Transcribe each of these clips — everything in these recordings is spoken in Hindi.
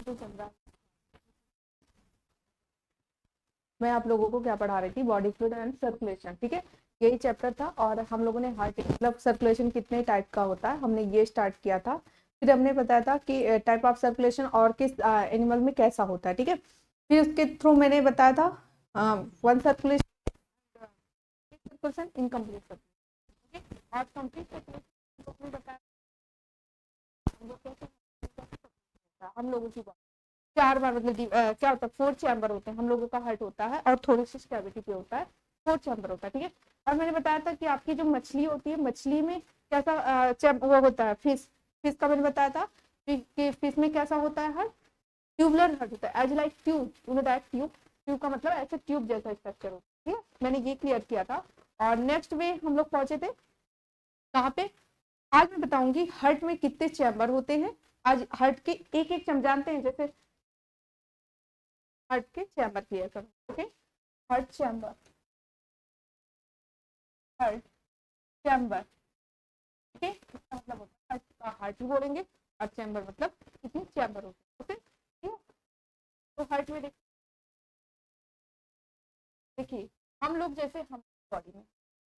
तो चल रहा है। मैं आप लोगों को क्या पढ़ा रही थी, बॉडी फ्लूइड एंड सर्कुलेशन, ठीक है, यही चैप्टर था। और हम लोगों ने हार्ट मतलब सर्कुलेशन कितने टाइप का होता है हमने ये स्टार्ट किया था। फिर हमने बताया था कि टाइप ऑफ सर्कुलेशन और किस एनिमल में कैसा होता है, ठीक है। फिर उसके थ्रू मैंने बताया था one circulation, circulation incomplete circulation, ठीक है। और कंप्लीट सर्कुलेशन बताया हम लोगों की 4 बार मतलब क्या होता है, 4 चैम्बर होते हैं हम लोगों का, हार्ट होता है और थोरेसिस कैविटी पे होता है, 4 चैम्बर होता है, ठीक है। और मैंने बताया था कि आपकी जो मछली होती है, मछली में कैसा वो होता है, फिश, फिश का मैंने बताया था कि फिश में कैसा होता है हार्ट, ट्यूबुलर हार्ट होता है, as like tube, you know that tube, tube का मतलब ऐसे ट्यूब जैसा स्ट्रक्चर होता है, ठीक है। मैंने ये क्लियर किया था। और नेक्स्ट में हम लोग पहुंचे थे कहाँ पे, आज मैं बताऊंगी हार्ट में कितने चैम्बर होते हैं। आज हार्ट के एक एक चैम्बर जानते हैं, जैसे हार्ट के चैम्बर क्लियर करो, okay. Heart chamber, heart chamber, ठीक है, इसका मतलब होता है हार्ट का, हार्ट ही बोलेंगे, और चैम्बर मतलब कितने चैम्बर होते हैं, ओके, ठीक है। तो हार्ट में देखिए, हम लोग जैसे हम बॉडी में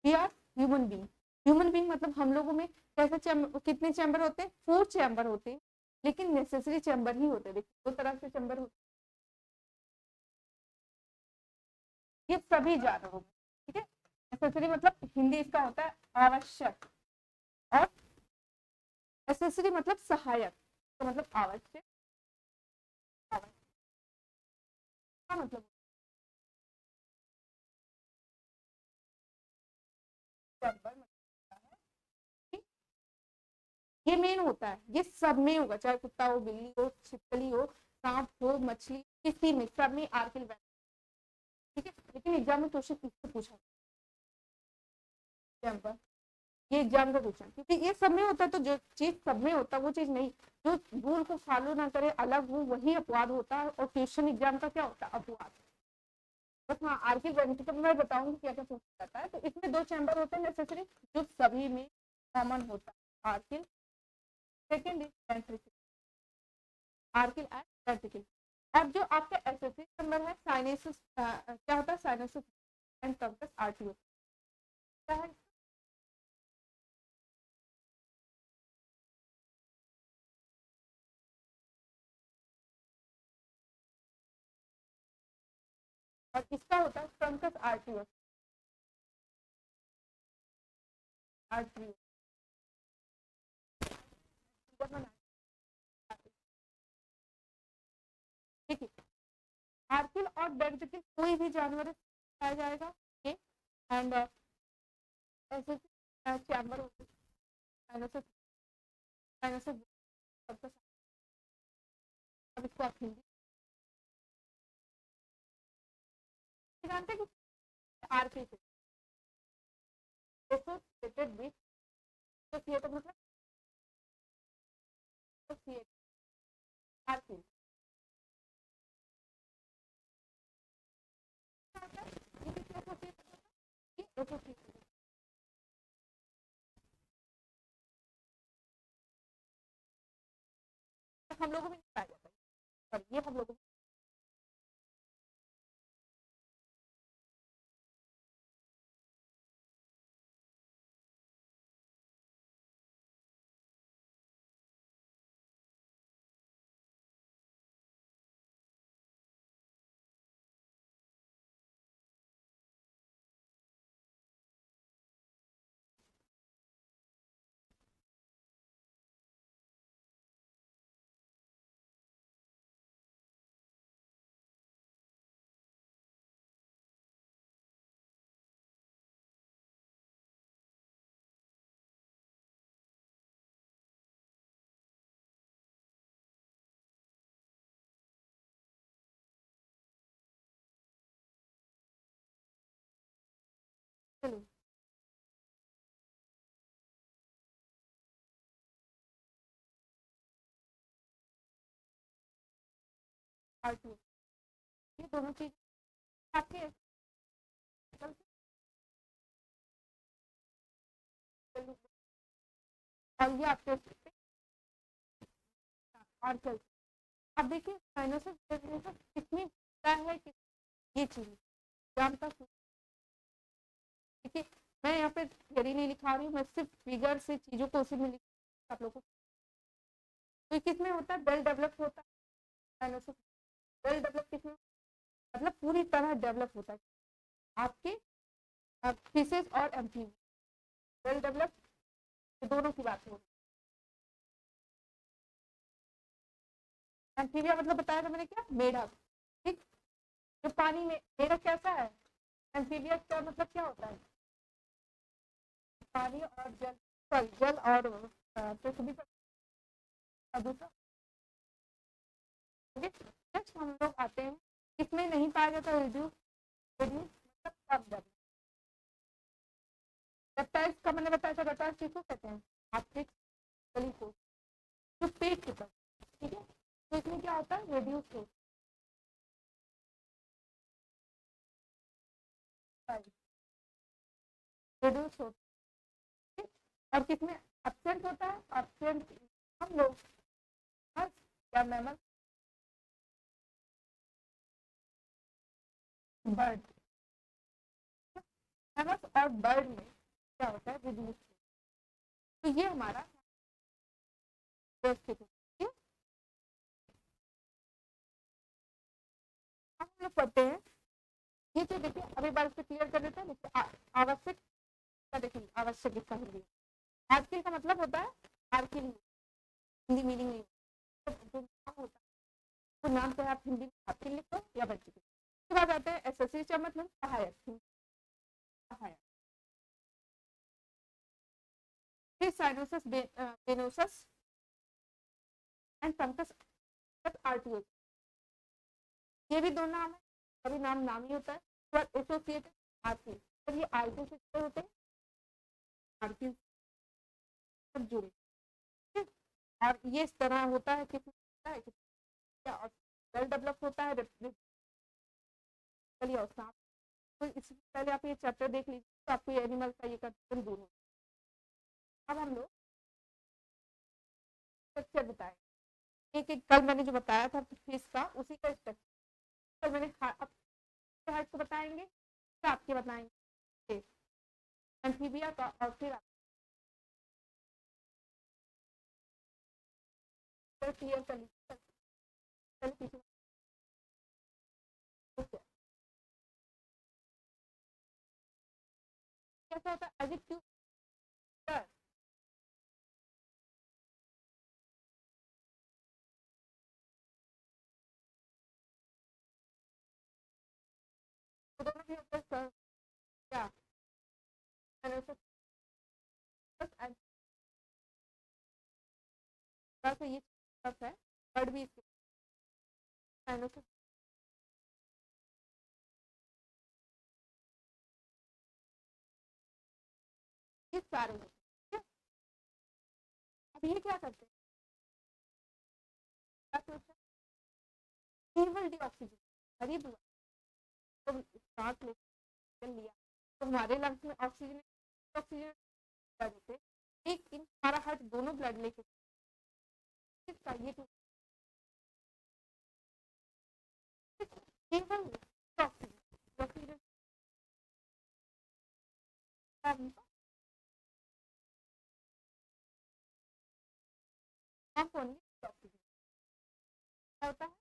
we are human being, human being मतलब हम लोगों में कैसे चैम्बर, कितने चैम्बर होते हैं, 4 चैम्बर होते हैं, लेकिन नेसेसरी चैम्बर ही होते हैं। देखिए 2 तरह से चैम्बर होते हैं, ये सभी जानवरों में, ठीक है। नेसेसरी मतलब हिंदी इसका होता है आवश्यक, और एसेसरी मतलब सहायक, तो मतलब आवश्यक, आवश्यक का मतलब चैम्बर मतलब है, ये मेन होता है, ये सब में होगा, चाहे कुत्ता हो, बिल्ली हो, छिपकली हो, सांप हो, मछली, किसी में, सब में आर्किल वैल्यू, ठीक है। लेकिन एग्जाम में क्वेश्चन इससे पूछा चैम्बर, ये एग्जाम का क्वेश्चन, क्योंकि ये सब में होता है, तो जो चीज सब में होता है वो चीज नहीं, जो रूल को फॉलो ना करे, अलग हो, वही अपवाद होता है। और क्वेश्चन एग्जाम का क्या होता है, अपवाद। बस हाँ, आर्किल वैल्यू तो मैं बताऊंगी क्या क्या पूछा जाता है। तो इसमें 2 चैम्बर होते हैं नेसेसरी, जो सभी में कॉमन होता है, auricle, second is ventricle, auricle and ventricle. अब जो आपका एसएससी नंबर है साइनेसिस, क्या होता है, साइनेसिस एंड ट्रंकस आर्टरी क्या है। और इसका होता है ट्रंकस आर्टरी, आर्टरी, ठीक है। आर्किल और वेंट्रिकल कोई भी जानवर पाया जाएगा, ये एंड एसएससी चैम्बर होते हैं, साइनेसिस, साइनेसिस, अब इसको आप हिंदी जानते हैं कि आरपी से एसोसिएटेड विथ, एसोसिएटेड मतलब एसोसिएट, आरपी, ये किससे एसोसिएट, ये एसोसिएटेड, हम लोगों में नहीं पाया जाता है, पर ये हम लोगों चलो आरपी, ये दोनों चीज आपके और ये आपके आर्कल, अब देखिए साइनोसिस कितनी होता है कि ये चीज जानता, देखिए मैं यहाँ पे थियरी नहीं लिखा रही हूँ, मैं सिर्फ फिगर से चीजों को उसी में लिख आप लोगों को। तो किसमें होता है, वेल डेवलप होता है साइनोसिस। वेल डेवलप किसमें, मतलब पूरी तरह डेवलप होता है आपके फीसेस और एम्फीबिया, वेल डेवलप, दोनों की बात हो रही है। एम्फीबिया मतलब बताया था मैंने क्या, मेढक, ठीक। जो पानी में मेढक कैसा है, एम्फीबिया का मतलब क्या होता है, पानी और जल, जल और पृथ्वी पर दूसरा। नेक्स्ट हम लोग आते हैं, इसमें नहीं पाया जाता रिड्यूस, रिड्यूस मतलब कम दर। रेप्टाइल्स का मैंने बताया था, रेप्टाइल्स किसको कहते हैं, आपके गली को जो पेट के पास, ठीक है। तो इसमें क्या होता है, रिड्यूस होता है, रिड्यूस होता है। और किसमें एब्सेंट होता है, एब्सेंट हम लोग या मैमल, बर्ड, मैमल्स और बर्ड में क्या होता है, रिड्यूस। तो ये हमारा ठीक है। हम लोग पढ़ते हैं ये तो देखिए, अभी बार से क्लियर कर देते हैं। आवश्यक का देखिए, आवश्यक इसका हिंदी, आर्किल का मतलब होता है आर्किल, हिंदी मीनिंग नहीं, तो जो नाम होता है वो नाम चाहे आप हिंदी में आर्किल लिखो या बच्चे लिखो। उसके बाद आते हैं एसएससी का मतलब सहायक, सहायक। फिर साइनोसस वेनोसस एंड पंकस आर्टियोस, ये भी दो नाम है, कभी नाम नाम ही होता है, पर एसोसिएटेड आर्किल, जब ये आर्किल से जुड़े होते हैं, आर्किल सब जुड़े, ठीक? और ये इस तरह होता है कि वेल डेवलप होता है, चलिए और सांप। तो इससे पहले आप ये चैप्टर देख लीजिए तो आपको ये एनिमल का ये कंफ्यूजन दूर हो। अब हम लोग स्ट्रक्चर बताएं, एक एक कल मैंने जो बताया था फिश का, उसी का स्ट्रक्चर मैंने हार्ट को बताएंगे, फिर आपके बताएंगे एम्फीबिया का, और फिर क्लियर कर लीजिए। कैसा होता है एडजेक्टिव, दोनों भी होता है सर, क्या तो ये है, वर्ड भी इसके ये सारे होते हैं। अब ये क्या करते हैं, क्या सोचते हैं, केवल डीऑक्सीजन, गरीब तो सांस लिया तो हमारे लंग्स में ऑक्सीजन, ऑक्सीजन देते, लेकिन हमारा हार्ट दोनों ब्लड लेके चाहिए तो केवल ऑक्सीजन, ऑक्सीजन हम ओनली ऑक्सीजन क्या होता है,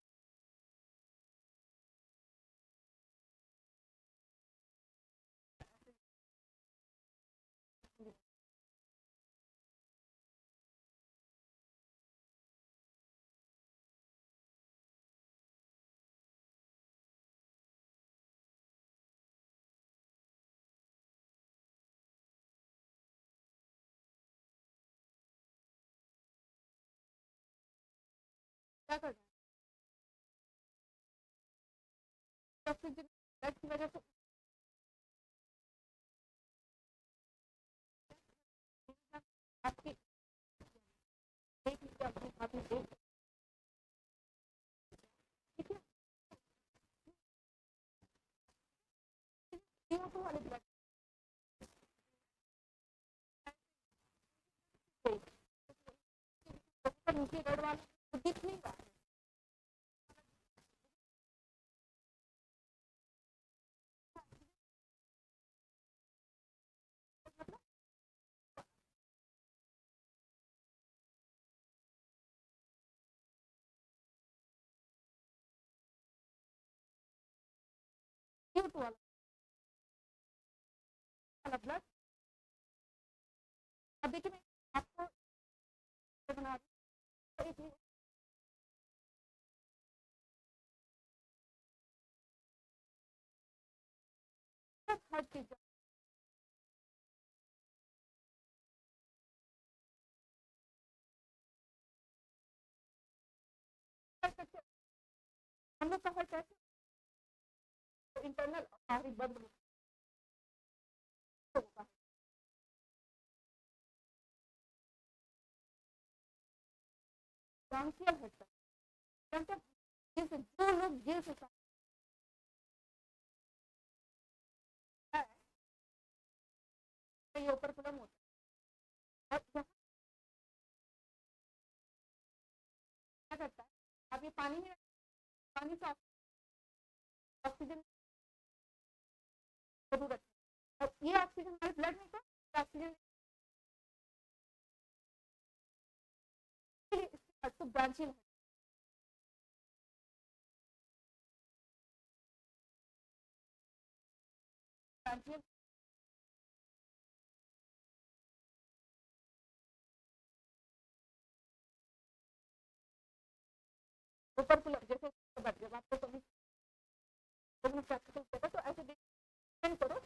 क्या करना है ऑक्सीजन ब्लड की वजह से आपकी, देख लीजिए अपने हाथ में देख, ठीक है, CO2 वाले ब्लड नीचे रेड वाले तो दिख नहीं रहा है, वाला ब्लड। अब देखिए मैं आपको बना रही हूँ, हर चीज कर सकते हैं। हम लोग का हर कैसे इंटरनल और बाहरी बंद होगा। ब्रांकियल हटता है, जैसे जो लोग गिर से है ये ऊपर पुलम होता है, और यहाँ क्या करता है, आप ये पानी में, पानी से ऑक्सीजन जरूरत है, और ये ऑक्सीजन हमारे ब्लड में का ऑक्सीजन तो ब्रांचियल ब्रांचियल ऊपर पुलम जैसे जब आपको कभी प्रैक्टिकल करो तो ऐसे डिपेंड करो।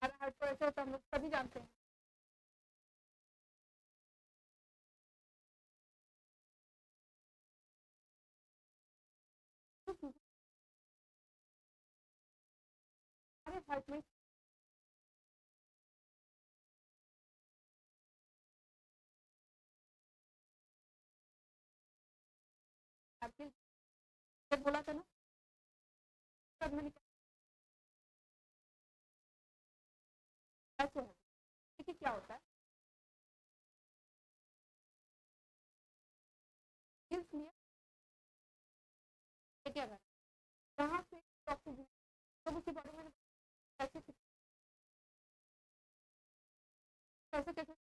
हमारा हार्ट को ऐसे होता है, हम लोग सभी जानते हैं। हमारे हार्ट में बोला था ना, मैंने कैसे है, देखिए क्या होता है, इसलिए क्या करें कहाँ से ऑक्सीजन तो उसके बारे में कैसे कैसे कैसे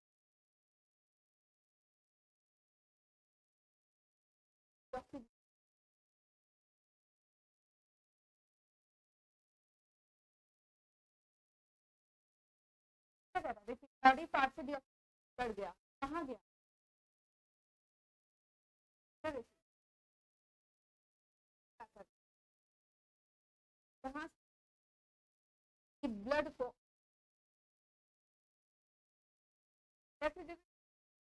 ऑक्सीजन क्या कर रहा है, देखिए बॉडी पार्ट से भी बढ़ गया, कहाँ गया, कहाँ से ब्लड को कैसे जैसे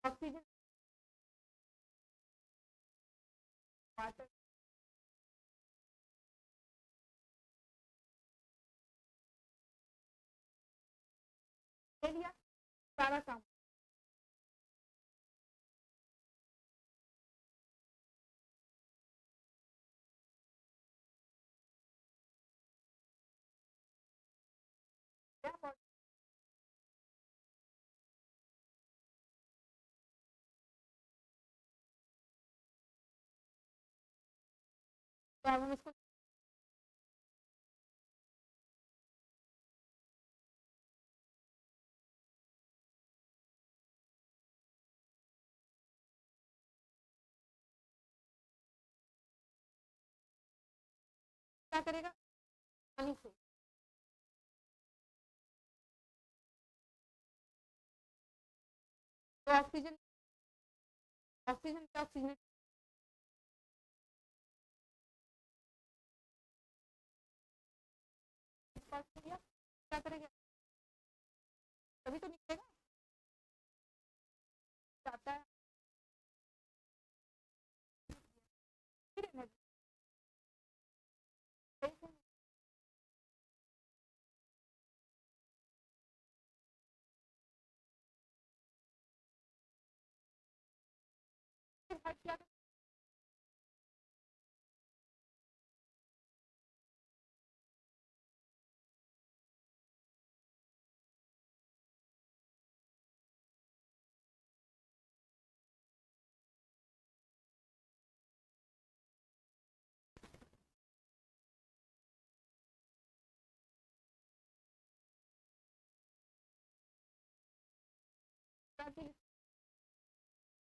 ऑक्सीजन वाटर ले लिया, सारा काम क्या हम इसको क्या करेगा, पानी से तो ऑक्सीजन ऑक्सीजन क्या ऑक्सीजन क्या करेगा, तभी तो निकलेगा, जाता है फिर एनर्जी क्या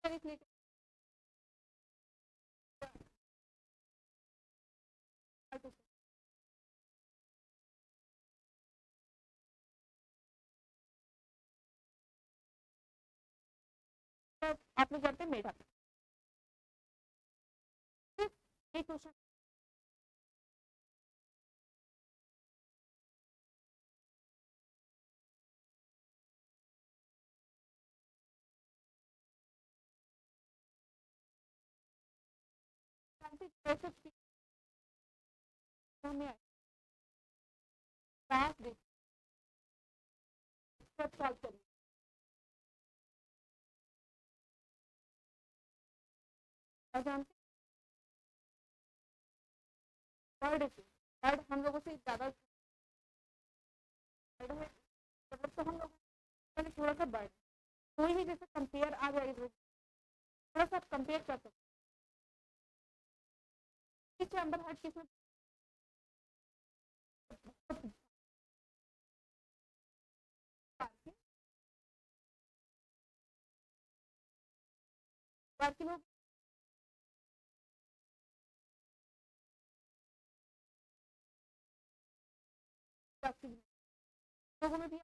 आप लोग जानते हैं मेढक, ये क्वेश्चन में सब सॉल्व करिए। और जानते बर्ड बर्ड हम लोगों से ज्यादा बर्ड है, मतलब तो हम लोग थोड़ा सा बर्ड, कोई भी जैसे कंपेयर आ जाएगी थोड़ा सा कंपेयर कर सकते चैम्बर हार्ट किसमें बाकी लोग लोगों में भी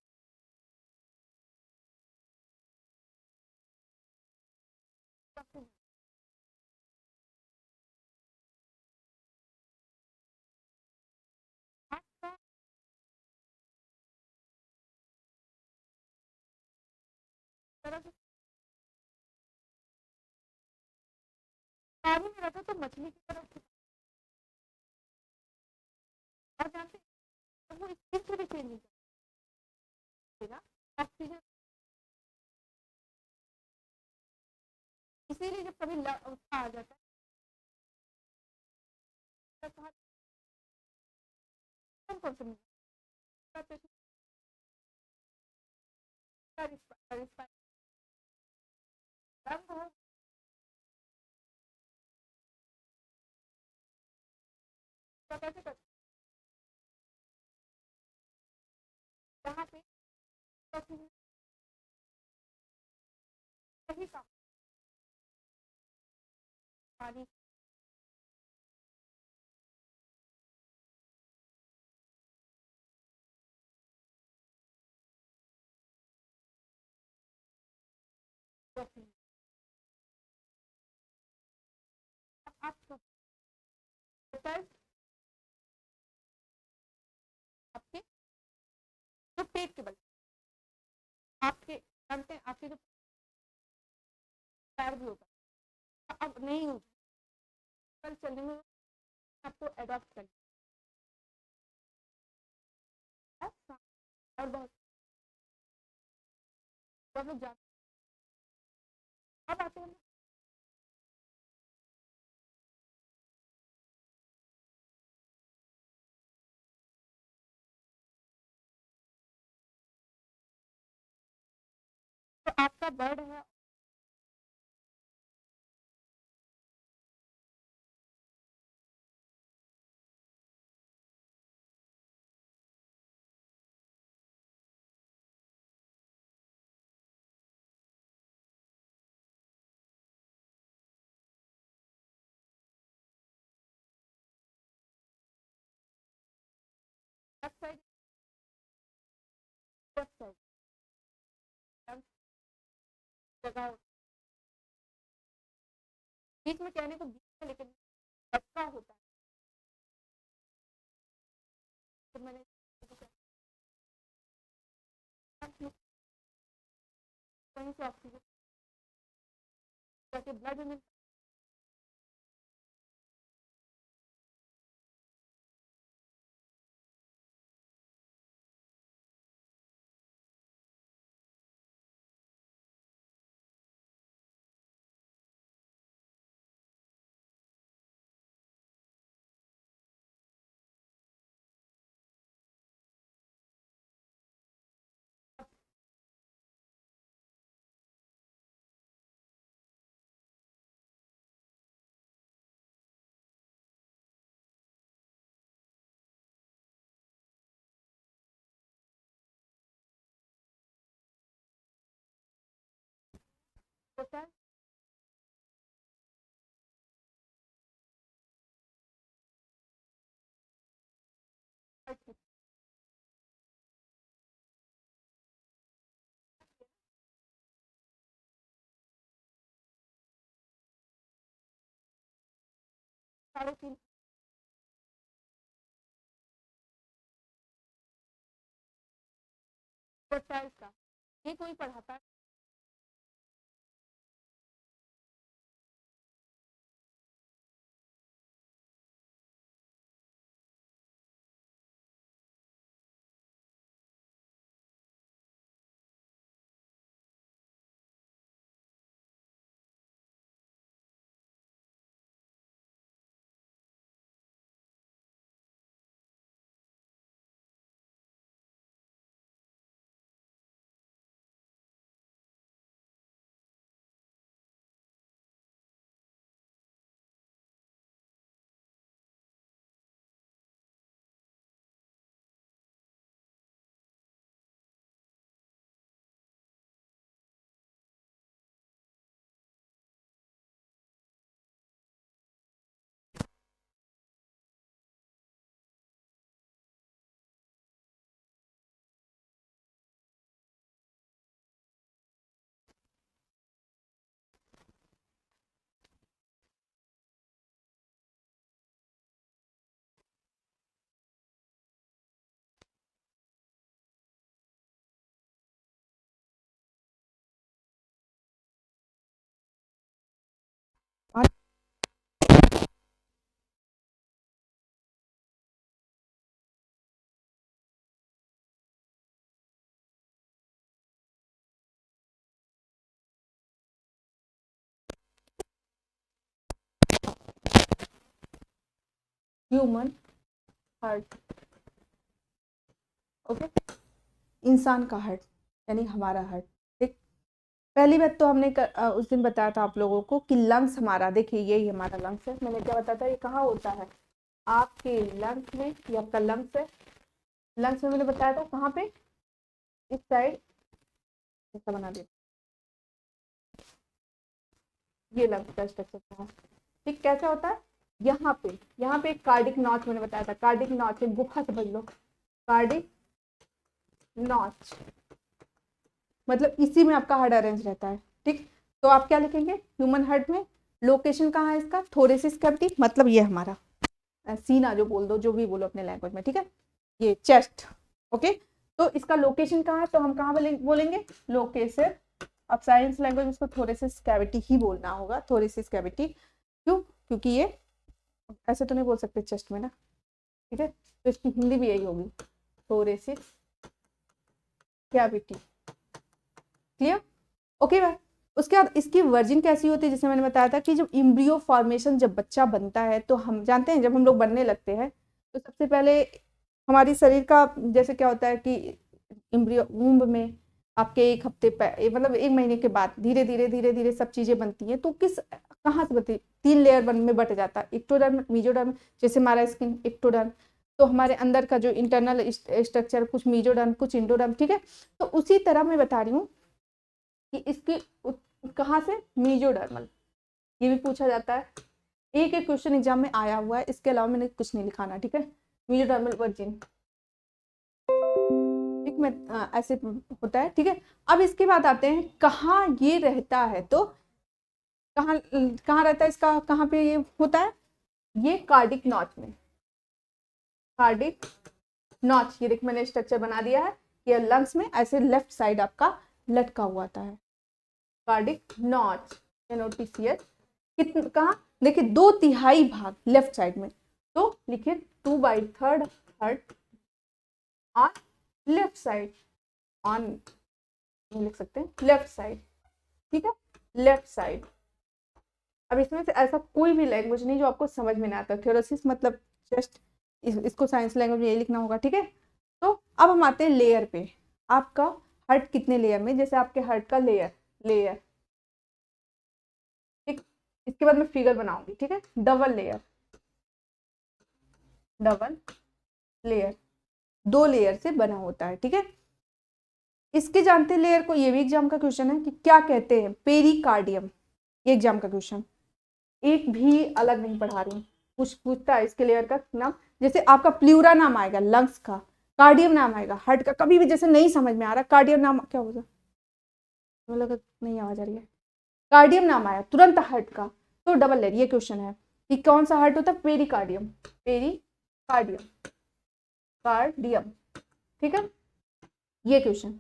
तरह से पानी में रहता तो मछली की तरफ और जानते वो स्किन से भी चेंज नहीं करेगा ऑक्सीजन, इसीलिए जब कभी उसका आ जाता है कहा कौन सा कैसे करते यहाँ पे सही काम पानी आप आपके जो पेट के बल आपके जानते हैं आपके जो पैर भी होता है अब नहीं होता कल चलने में आपको अडॉप्ट करना और बहुत लोग जाते अब आते हैं तो आपका बर्ड है लेफ्ट साइड लेफ्ट साइड जगह बीच में कहने को बीच में लेकिन सबका होता है तो मैंने कहीं से ऑक्सीजन जाके ब्लड में होता है 3.5 बचता है इसका, ये कोई पढ़ाता है? ह्यूमन हार्ट, ओके, इंसान का हार्ट यानी हमारा हार्ट। ठीक, पहली बात तो हमने उस दिन बताया था आप लोगों को कि लंग्स हमारा, देखिए यही हमारा लंग्स है। मैंने क्या बताया था, ये कहाँ होता है? आपके लंग्स में, ये आपका लंग्स है। लंग्स में मैंने बताया था कहाँ पे, इस साइड, ऐसा बना दिया, ये लंग्स का स्ट्रक्चर है। ठीक, कैसे होता है? यहाँ पे एक कार्डिक नॉच मैंने बताया था, कार्डिक नॉच, एक गुफा समझ लो, कार्डिक नॉच, मतलब इसी में आपका हार्ट अरेंज रहता है। ठीक, तो आप क्या लिखेंगे ह्यूमन हार्ट में? लोकेशन कहाँ है इसका? थोरेसिस कैविटी, मतलब ये हमारा सीना, जो बोल दो, जो भी बोलो अपने लैंग्वेज में। ठीक है, ये चेस्ट, ओके। तो इसका लोकेशन कहाँ है? तो हम कहाँ बोलेंगे लोकेशन। अब साइंस लैंग्वेज में इसको थोरेसिस कैविटी ही बोलना होगा, थोरेसिस कैविटी। क्यों? क्योंकि ये ऐसे तो नहीं बोल सकते चेस्ट में ना, ठीक है, तो इसकी हिंदी भी यही होगी, thoracic cavity. Clear? Okay bye. उसके बाद इसकी वर्जिन कैसी होती है, जैसे मैंने बताया था कि जब इम्ब्रियो फॉर्मेशन, जब बच्चा बनता है, तो हम जानते हैं जब हम लोग बनने लगते हैं तो सबसे पहले हमारी शरीर का जैसे क्या होता है कि इम्ब्रियो वूम्ब में आपके 1 हफ्ते मतलब 1 महीने के बाद धीरे धीरे धीरे धीरे सब चीजें बनती हैं। तो किस कहाँ से बनती है? 3 लेयर में बट जाता है, एक्टोडर्म, मेसोडर्म, जैसे हमारा स्किन एक्टोडर्म, तो हमारे अंदर का जो इंटरनल स्ट्रक्चर कुछ मेसोडर्म कुछ इंडोडर्म। ठीक है, तो उसी तरह मैं बता रही हूँ कि इसकी कहाँ से, मेसोडर्मल, ये भी पूछा जाता है, एक एक क्वेश्चन एग्जाम में आया हुआ है, इसके अलावा मैंने कुछ नहीं लिखाना। ठीक है, मेसोडर्मल वर्जिन, ठीक, मैं ऐसे होता है। ठीक है, अब इसके बाद आते हैं कहाँ ये रहता है, तो कहाँ कहाँ रहता है इसका, कहाँ पे ये होता है? ये कार्डिक नॉच में, कार्डिक नॉच, ये देख मैंने स्ट्रक्चर बना दिया है, ये लंग्स में ऐसे लेफ्ट साइड आपका लटका हुआ आता है, कार्डिक नॉच, NOTCH। कितना, कहाँ? देखिए 2/3 भाग लेफ्ट साइड में, तो लिखिए 2/3 heart on left side, on नहीं लिख सकते, लेफ्ट साइड। ठीक है, लेफ्ट साइड। अब इसमें से ऐसा कोई भी लैंग्वेज नहीं जो आपको समझ में ना आता, थ्योरेसिस मतलब जस्ट इसको साइंस लैंग्वेज में यही लिखना होगा। ठीक है, तो अब हम आते हैं लेयर पे। आपका हार्ट कितने लेयर में, जैसे आपके हार्ट का लेयर लेयर, ठीक, इसके बाद मैं फिगर बनाऊंगी। ठीक है, double layer, double layer, 2 layer से बना होता है। ठीक है, इसके जानते लेयर को, ये भी एग्जाम का क्वेश्चन है कि क्या कहते हैं, पेरिकार्डियम, ये एग्जाम का क्वेश्चन, एक भी अलग नहीं पढ़ा रही हूँ, कुछ पूछता है इसके लेयर का नाम, जैसे आपका प्लूरा नाम आएगा लंग्स का, कार्डियम नाम आएगा हार्ट का, कभी भी जैसे नहीं समझ में आ रहा कार्डियम नाम क्या होगा, मतलब नहीं आवाज आ रही है, कार्डियम नाम आया तुरंत हार्ट का, तो डबल लेयर, ये क्वेश्चन है। कि कौन सा हार्ट होता है, पेरिकार्डियम, पेरिकार्डियम, कार्डियम, ठीक है। ये क्वेश्चन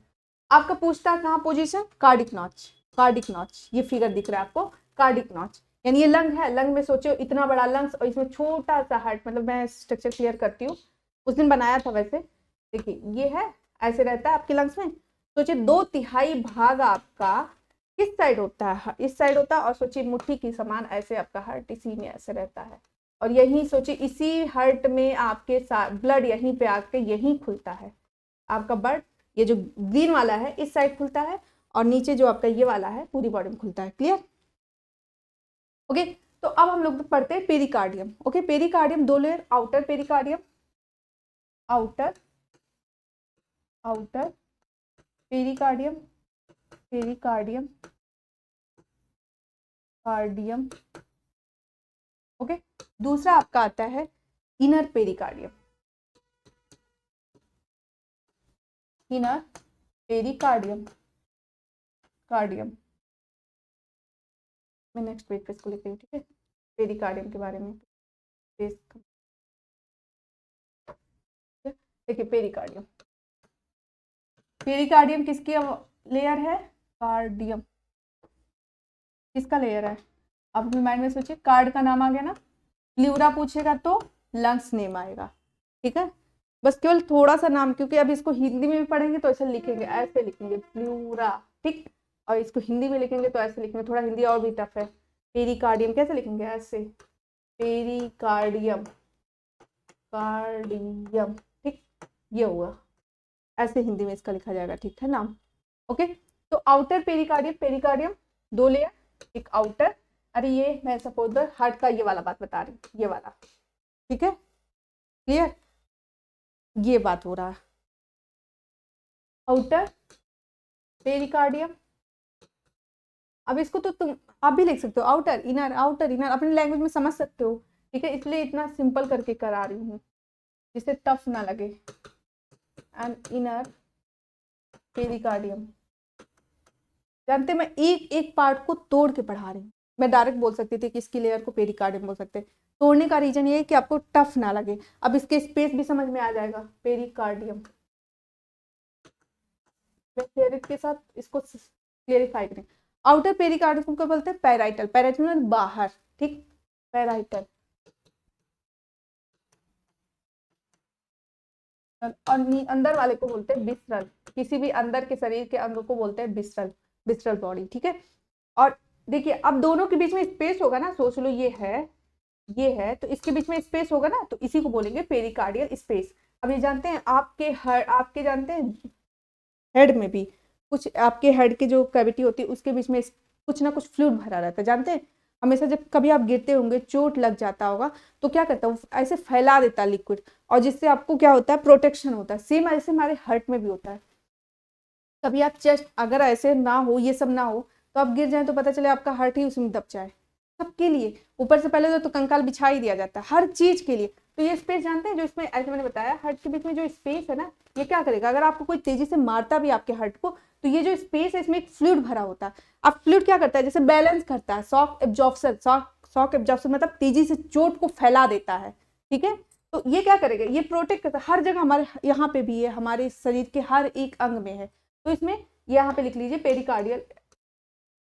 आपका पूछता है कहाँ position, cardiac notch, cardiac notch, ये फिगर दिख रहा है आपको, कार्डिक नॉच, यानी ये लंग है, लंग में सोचो इतना बड़ा लंग्स और इसमें छोटा सा हार्ट, मतलब मैं स्ट्रक्चर क्लियर करती हूँ, उस दिन बनाया था वैसे, देखिए ये है, ऐसे रहता है आपके लंग्स में, सोचिए 2/3 भाग आपका किस साइड होता है, इस साइड होता है, और सोचिए मुट्ठी की समान ऐसे आपका हार्ट इसी में ऐसे रहता है, और यही सोचिए इसी हार्ट में आपके साथ ब्लड यहीं पे आके यहीं खुलता है आपका ब्लड, ये जो ग्रीन वाला है इस साइड खुलता है, और नीचे जो आपका ये वाला है पूरी बॉडी में खुलता है, क्लियर, ओके। तो अब हम लोग पढ़ते हैं pericardium, okay. Pericardium 2 layer, outer pericardium, outer outer pericardium, pericardium, cardium, okay. दूसरा आपका आता है inner pericardium, inner pericardium, cardium, मैं नेक्स्ट पेज पे इसको लिख रही हूँ, ठीक है, पेरिकार्डियम के बारे में, देखिए पेरिकार्डियम, पेरिकार्डियम किसकी लेयर है, कार्डियम, किसका लेयर है, आप अपने माइंड में सोचिए, कार्ड का नाम आ गया ना, प्लूरा पूछेगा तो लंग्स नेम आएगा, ठीक है, बस केवल थोड़ा सा नाम, क्योंकि अब इसको हिंदी में भी पढ़ेंगे तो ऐसे लिखेंगे, ऐसे लिखेंगे प्लूरा, ठीक, और इसको हिंदी में लिखेंगे तो ऐसे लिखेंगे, थोड़ा हिंदी और भी टफ है, पेरिकार्डियम कैसे लिखेंगे, ऐसे, पेरिकार्डियम, कार्डियम, ठीक, ये हुआ, ऐसे हिंदी में इसका लिखा जाएगा, ठीक है नाम, ओके। तो आउटर पेरिकार्डियम, पेरिकार्डियम 2 लेयर, एक आउटर, अरे ये मैं सपोज हार्ट का ये वाला बात बता रही हूँ, ये वाला, ठीक है, क्लियर, ये बात हो रहा है, आउटर पेरिकार्डियम, अब इसको तो तुम आप भी लिख सकते हो, आउटर इनर अपनी लैंग्वेज में समझ सकते हो, ठीक है, इसलिए इतना सिंपल करके करा रही हूँ जिससे टफ ना लगे, एंड इनर पेरिकार्डियम, जानते मैं एक एक पार्ट को तोड़ के पढ़ा रही हूँ, मैं डायरेक्ट बोल सकती थी कि इसकी लेयर को पेरिकार्डियम बोल सकते हैं, तोड़ने का रीजन ये है कि आपको टफ ना लगे, अब इसके स्पेस भी समझ में आ जाएगा, पेरिकार्डियम, मैं थ्योरी के साथ इसको क्लियरिफाई करें, आउटर पेरिकार्डियम को बोलते हैं पैराइटल, पैराइटल मतलब बाहर, ठीक, पैराइटल, और अंदर वाले को बोलते हैं विसरल, किसी भी अंदर के शरीर के अंग को बोलते हैं विसरल, विसरल बॉडी, ठीक है। और देखिए अब दोनों के बीच में स्पेस होगा ना, सोच लो ये है तो इसके बीच में स्पेस होगा ना, तो इसी को बोलेंगे पेरिकार्डियल स्पेस। अब ये जानते हैं आपके जानते हैं हेड में भी कुछ, आपके हेड के जो कैविटी होती है उसके बीच में कुछ ना कुछ फ्लूइड भरा रहता है, जानते हैं, हमेशा जब कभी आप गिरते होंगे, चोट लग जाता होगा तो क्या करता है, ऐसे फैला देता है लिक्विड, और जिससे आपको क्या होता है, प्रोटेक्शन होता है, सेम ऐसे हमारे हार्ट में भी होता है, कभी आप चेस्ट अगर ऐसे ना हो, ये सब ना हो, तो आप गिर जाए तो पता चले आपका हार्ट ही उसमें दब जाए, सबके लिए, ऊपर से पहले तो कंकाल बिछा ही दिया जाता है हर चीज के लिए, तो ये स्पेस जानते हैं जो इसमें, ऐसे मैंने बताया हार्ट के बीच में जो स्पेस है ना, ये क्या करेगा, अगर आपको कोई तेजी से मारता भी आपके हार्ट को, तो ये जो स्पेस है इसमें एक फ्लूइड भरा होता है, अब फ्लूइड क्या करता है, जैसे बैलेंस करता है, शॉक एब्जॉर्प्शन, शॉक एब्जॉर्प्शन मतलब तेजी से चोट को फैला देता है, ठीक है, तो ये क्या करेगा, ये प्रोटेक्ट करता है, हर जगह हमारे यहाँ पे भी है, हमारे शरीर के हर एक अंग में है, तो इसमें यहाँ पे लिख लीजिए पेरिकार्डियल,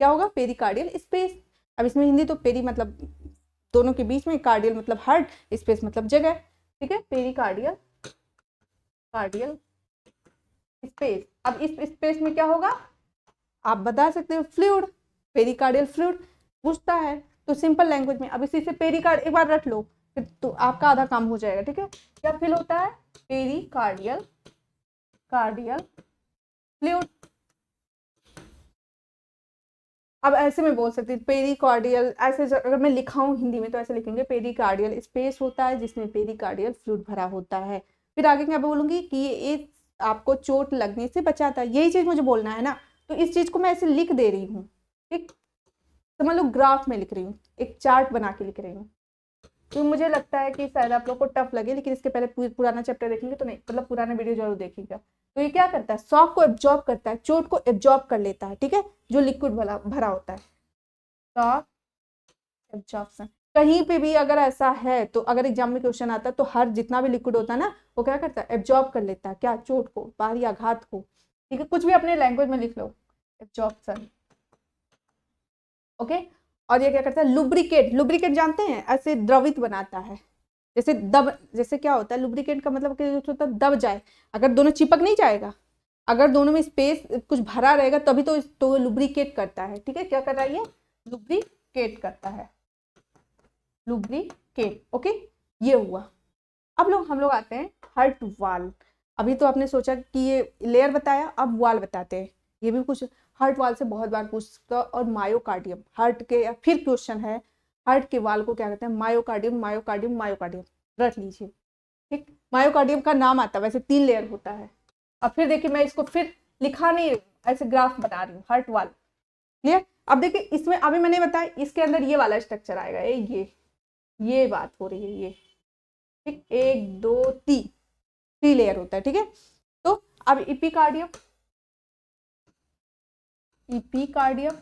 क्या होगा, पेरिकार्डियल स्पेस, अब इसमें हिंदी तो पेरी मतलब दोनों के बीच में, कार्डियल मतलब हार्ट, स्पेस मतलब जगह, ठीक है, पेरिकार्डियल, कार्डियल स्पेस, अब इस स्पेस में क्या होगा, आप बता सकते हो फ्लूइड, पेरिकार्डियल फ्लूइड पूछता है, तो सिंपल लैंग्वेज में, अब इसी से पेरिकार्ड एक बार रट लो, फिर तो आपका आधा काम हो जाएगा, ठीक है, क्या फील होता है, पेरिकार्डियल, कार्डियल फ्लूइड, अब ऐसे में बोल सकती हूँ पेरिकार्डियल, ऐसे अगर मैं लिखाऊं हिंदी में तो ऐसे लिखेंगे, पेरिकार्डियल स्पेस होता है जिसमें पेरिकार्डियल फ्लूइड भरा होता है, फिर आगे क्या बोलूंगी कि ये आपको चोट लगने से बचाता है, यही चीज मुझे बोलना है ना, तो इस चीज को मैं ऐसे लिख दे रही हूँ, ठीक, समझ लो ग्राफ में लिख रही हूँ, एक चार्ट बना के लिख रही हूँ, तो मुझे लगता है कि शायद आप लोग को टफ लगे, लेकिन इसके पहले पुराना चैप्टर देखेंगे तो नहीं, मतलब पुराना वीडियो जरूर देखिएगा, तो ये क्या करता है, शॉक को एब्जॉर्ब करता है, चोट को एब्जॉर्ब कर लेता है, ठीक है, जो लिक्विड भरा होता है, शॉक एब्जॉर्प्शन, कहीं पे भी अगर ऐसा है तो अगर एग्जाम में क्वेश्चन आता है तो हर जितना भी लिक्विड होता है ना वो क्या करता है, एब्जॉर्ब कर लेता है क्या, चोट को, बाहरी आघात को। ठीक है, कुछ भी अपने लैंग्वेज में लिख लो, एब्जॉर्प्शन। ओके, और ये क्या करता है, लुब्रिकेट, लुब्रिकेट जानते हैं, ऐसे द्रवित बनाता है, जैसे दब, जैसे क्या होता है लुब्रिकेट का मतलब कि होता है दब जाए, अगर दोनों चिपक नहीं जाएगा, अगर दोनों में स्पेस कुछ भरा रहेगा तभी तो लुब्रिकेट करता है। ठीक है, क्या कर रहा है ये, लुब्रिकेट करता है, लुब्रिकेट। ओके, ये हुआ। अब हम लोग आते हैं हर्ट वाल। अभी तो आपने सोचा कि ये लेयर बताया, अब वाल बताते हैं। ये भी कुछ हर्ट वाल से बहुत बार पूछता, और मायोकार्डियम, हर्ट के फिर क्वेश्चन है, हर्ट के वाल को क्या कहते हैं, मायोकार्डियम, मायोकार्डियम, मायोकार्डियम, रख लीजिए। ठीक, मायोकार्डियम का नाम आता है, वैसे 3 लेयर होता है। अब फिर देखिए, मैं इसको फिर लिखा नहीं रही, ऐसे ग्राफ बना रही हूँ, हर्ट वाल। क्लियर। अब देखिए इसमें अभी मैंने बताया, इसके अंदर ये वाला स्ट्रक्चर आएगा, ये बात हो रही है, ये ठीक, 1 2 3 लेयर होता है। ठीक है, तो अब इपिकार्डियम, इपिकार्डियम,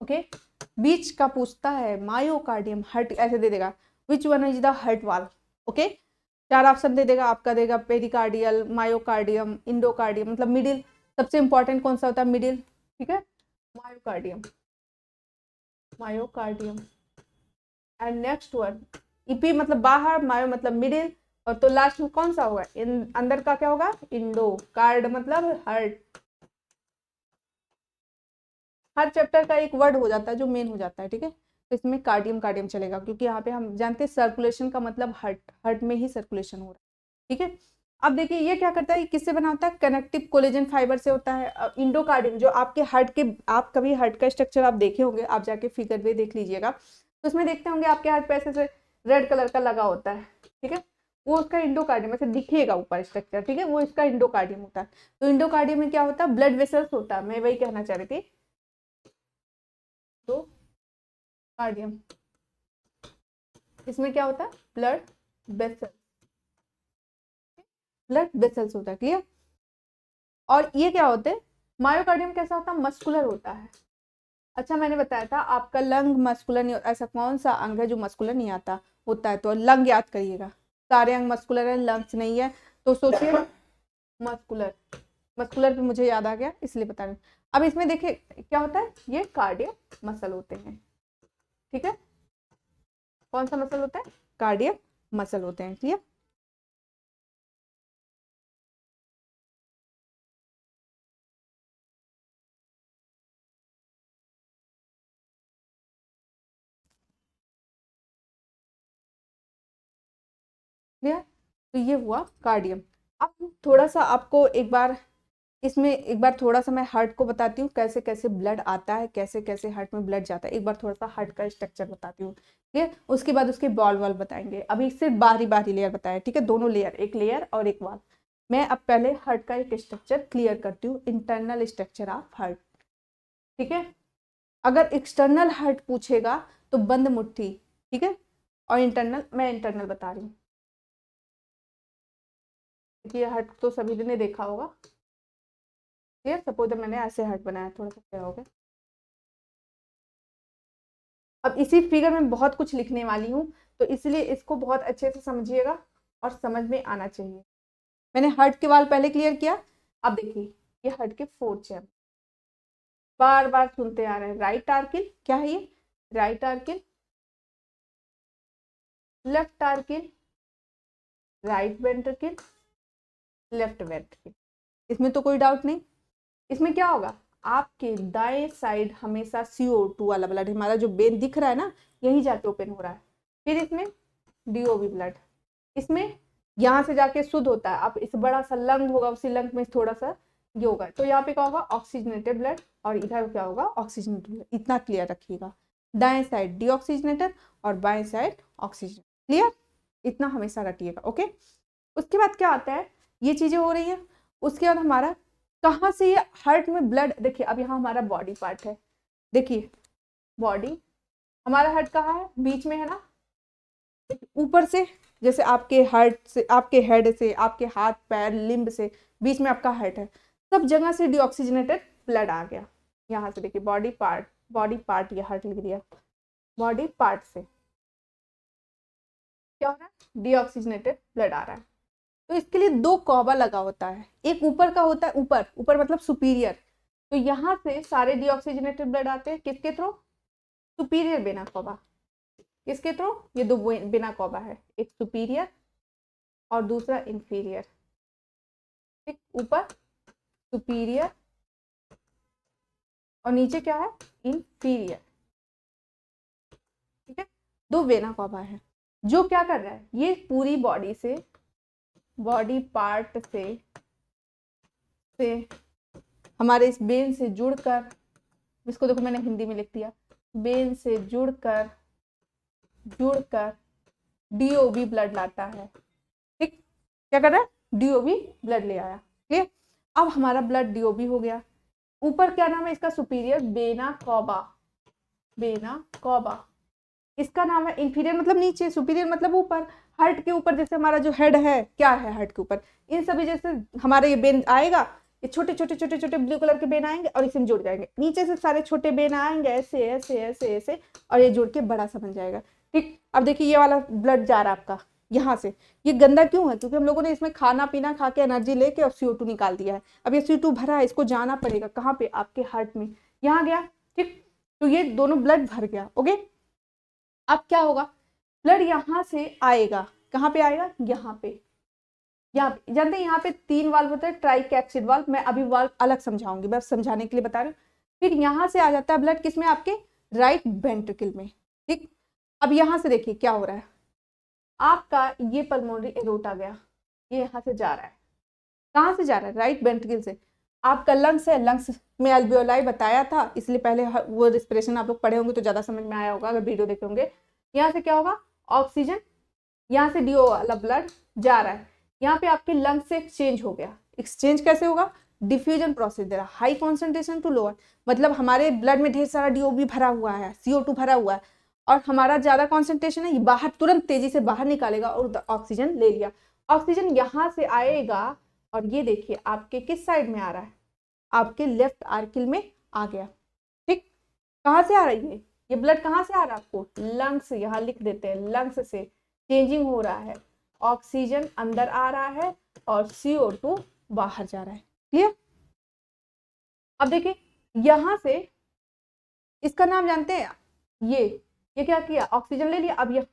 ओके, बीच का पूछता है मायोकार्डियम, हर्ट ऐसे दे देगा, which one is the heart wall. Okay, 4 option दे देगा आपका, देगा पेरिकार्डियल, मायोकार्डियम, इंडोकार्डियम, मतलब मिडिल, सबसे इंपॉर्टेंट कौन सा होता है, मिडिल। ठीक है, myocardium, myocardium, and next one epi मतलब बाहर, मायो मतलब मिडिल, और तो लास्ट में कौन सा होगा, अंदर का क्या होगा, इंडो, कार्ड मतलब हर्ट। हर चैप्टर का एक वर्ड हो जाता है जो मेन हो जाता है। ठीक है, तो इसमें कार्डियम, कार्डियम चलेगा, क्योंकि यहाँ पे हम जानते हैं सर्कुलेशन का मतलब हर्ट, हर्ट में ही सर्कुलेशन हो रहा है। ठीक है, अब देखिए ये क्या करता है, किससे बना होता है, कनेक्टिव कोलेजन फाइबर से होता है। इंडोकार्डियम जो आपके हर्ट के, आप कभी हर्ट का स्ट्रक्चर आप देखे होंगे, आप जाके फिगर पे देख लीजिएगा, तो उसमें देखते होंगे आपके हार्ट पे ऐसे रेड कलर का लगा होता है। ठीक है, वो उसका इंडोकार्डियम ऐसे दिखेगा ऊपर स्ट्रक्चर। ठीक है, वो इसका इंडोकार्डियम होता है। तो इंडोकार्डियम में क्या होता है, ब्लड वेसल्स होता है, मैं वही कहना चाह रही थी, तो कार्डियम, इसमें क्या होता है, ब्लड वेसल्स, ब्लड वेसल्स होता है। क्लियर। और ये क्या होते हैं, मायोकार्डियम कैसा होता है, मस्कुलर होता है। अच्छा, मैंने बताया था आपका लंग मस्कुलर नहीं होता, ऐसा कौन सा अंग है जो मस्कुलर नहीं आता होता है, तो लंग याद करिएगा, सारे अंग मस्कुलर है, लंग्स नहीं है, तो सोचिए मस्कुलर, मस्कुलर पे मुझे याद आ गया इसलिए बता रही हूँ। अब इसमें देखिए क्या होता है, ये कार्डियक मसल होते हैं। ठीक है, कौन सा मसल होता है, कार्डियक मसल होते हैं। ठीक है, क्लियर। तो ये हुआ कार्डियम। अब थोड़ा सा आपको एक बार इसमें, एक बार थोड़ा सा मैं हार्ट को बताती हूँ, कैसे कैसे ब्लड आता है, कैसे कैसे हार्ट में ब्लड जाता है, एक बार थोड़ा सा हार्ट का स्ट्रक्चर बताती हूँ। ठीक है, उसके बाद उसके बॉल वॉल बताएंगे। अभी सिर्फ बाहरी बाहरी लेयर बताया। ठीक है, दोनों लेयर, एक लेयर और एक वॉल। मैं अब पहले हार्ट का एक स्ट्रक्चर क्लियर करती हूँ, इंटरनल स्ट्रक्चर ऑफ हार्ट। ठीक है, अगर एक्सटर्नल हार्ट पूछेगा तो बंद मुट्ठी। ठीक है, और इंटरनल, मैं इंटरनल बता रही हूँ। ये हार्ट तो सभी ने देखा होगा। ठीक, सपोज मैंने ऐसे हार्ट बनाया, थोड़ा सा क्या हो गया। अब इसी फिगर में बहुत कुछ लिखने वाली हूँ, तो इसलिए इसको बहुत अच्छे से समझिएगा और समझ में आना चाहिए। मैंने हार्ट के वाल पहले क्लियर किया। अब देखिए ये हार्ट के 4 चैम्बर, बार बार सुनते आ रहे हैं, राइट आर्किल, क्या है ये, right auricle, left auricle, right ventricle, left ventricle. इसमें तो कोई डाउट नहीं। इसमें क्या होगा, आपके दाएं साइड हमेशा CO2 वाला ब्लड, हमारा जो वेन दिख रहा है ना, यही जाके ओपन हो रहा है। फिर इसमें DOB ब्लड, इसमें यहाँ से जाके शुद्ध होता है। अब इस बड़ा सा लंग होगा, उसी लंग में थोड़ा सा ये होगा, तो यहाँ पे क्या होगा, ऑक्सीजनेटेड ब्लड, और इधर क्या होगा, ऑक्सीजनेटेड ब्लड। इतना क्लियर रखिएगा, दाएं साइड डीऑक्सीजनेटेड और बाएं साइड ऑक्सीजन। क्लियर, इतना हमेशा रखिएगा। ओके, उसके बाद क्या आता है, ये चीजें हो रही है। उसके बाद हमारा कहाँ से ये हार्ट में ब्लड, देखिए अब यहाँ हमारा बॉडी पार्ट है, देखिए बॉडी, हमारा हार्ट कहाँ है, बीच में है ना, ऊपर से, जैसे आपके हार्ट से, आपके हेड से, आपके हाथ पैर लिम्ब से बीच में आपका हार्ट है, सब जगह से डीऑक्सीजनेटेड ब्लड आ गया। यहाँ से देखिए बॉडी पार्ट ये हार्ट लिख दिया, बॉडी पार्ट से क्या हो रहा है, डीऑक्सीजनेटेड ब्लड आ रहा है। तो इसके लिए दो कौवा लगा होता है, एक ऊपर का होता है, ऊपर ऊपर मतलब सुपीरियर, तो यहाँ से सारे डीऑक्सीजनेटेड ब्लड आते हैं किसके थ्रू, सुपीरियर वेना कौवा, किसके थ्रू, ये दो वेना कौवा है, एक सुपीरियर और दूसरा इंफीरियर, ठीक, ऊपर सुपीरियर और नीचे क्या है, इंफीरियर, ठीक है, दो वेना कौवा है। जो क्या कर रहा है, ये पूरी बॉडी से, बॉडी पार्ट से हमारे इस बेन से जुड़कर, इसको देखो मैंने हिंदी में लिख दिया, बेन से जुड़कर डीओबी ब्लड लाता है, ठीक, क्या कर रहा है, डीओबी ब्लड ले आया, ठीक। अब हमारा ब्लड डीओबी हो गया, ऊपर क्या नाम है इसका, सुपीरियर वेना कौवा, वेना कौवा, इसका नाम है इंफीरियर मतलब नीचे, सुपीरियर मतलब ऊपर, हार्ट के ऊपर, जैसे हमारा जो हेड है क्या है हार्ट के ऊपर, इन सभी जैसे हमारे ये बेन आएगा, ये छोटे छोटे छोटे छोटे ब्लू कलर के बेन आएंगे और इसमें जुड़ जाएंगे, नीचे से सारे छोटे बेन आएंगे ऐसे ऐसे ऐसे ऐसे और ये जुड़ के बड़ा सा बन जाएगा, ठीक। अब देखिए ये वाला ब्लड जा रहा है आपका यहाँ से, ये गंदा क्यों है, क्योंकि हम लोगों ने इसमें खाना पीना खा के एनर्जी लेके और CO2 निकाल दिया है, अब ये CO2 भरा है, इसको जाना पड़ेगा कहाँ पे, आपके हार्ट में, यहाँ गया, ठीक, तो ये दोनों ब्लड भर गया, ओके। अब क्या होगा, ब्लड यहाँ से आएगा, कहाँ पे आएगा, यहाँ पे, जानते हैं यहाँ पे 3 वाल्व होते हैं, ट्राइकैप्सिड वाल्व, मैं अभी वाल्व अलग समझाऊंगी, बस समझाने के लिए बता रही हूँ। फिर यहाँ से आ जाता है ब्लड किसमें, आपके राइट वेंट्रिकल में, ठीक। अब यहाँ से देखिए क्या हो रहा है, आपका ये पल्मोनरी एरोटा गया, ये यहाँ से जा रहा है, कहाँ से जा रहा है, राइट वेंट्रिकल से, आपका लंग्स है, लंग्स में अल्वियोलाई बताया था, इसलिए पहले वो रिस्पिरेशन आप लोग पढ़े होंगे तो ज्यादा समझ में आया होगा अगर वीडियो देखे होंगे। यहाँ से क्या होगा, ऑक्सीजन, यहाँ से डीओ वाला ब्लड जा रहा है, यहाँ पे आपके लंग्स से एक्सचेंज हो गया, एक्सचेंज कैसे होगा, डिफ्यूजन प्रोसेस दे रहा, हाई कॉन्सेंट्रेशन टू लोअर, मतलब हमारे ब्लड में ढेर सारा डीओबी भरा हुआ है, CO2 भरा हुआ है और हमारा ज्यादा कॉन्सेंट्रेशन है, ये बाहर तुरंत तेजी से बाहर निकालेगा और ऑक्सीजन ले लिया, ऑक्सीजन यहाँ से आएगा और ये देखिए आपके किस साइड में आ रहा है, आपके लेफ्ट आर्किल में आ गया, ठीक। कहाँ से आ रही है ये ब्लड, कहाँ से आ रहा है आपको, लंग्स, यहाँ लिख देते हैं, लंग्स से चेंजिंग हो रहा है, ऑक्सीजन अंदर आ रहा है और CO2 बाहर जा रहा है, क्लियर। अब देखिए यहां से इसका नाम जानते हैं, ये क्या किया, ऑक्सीजन ले लिया, अब ये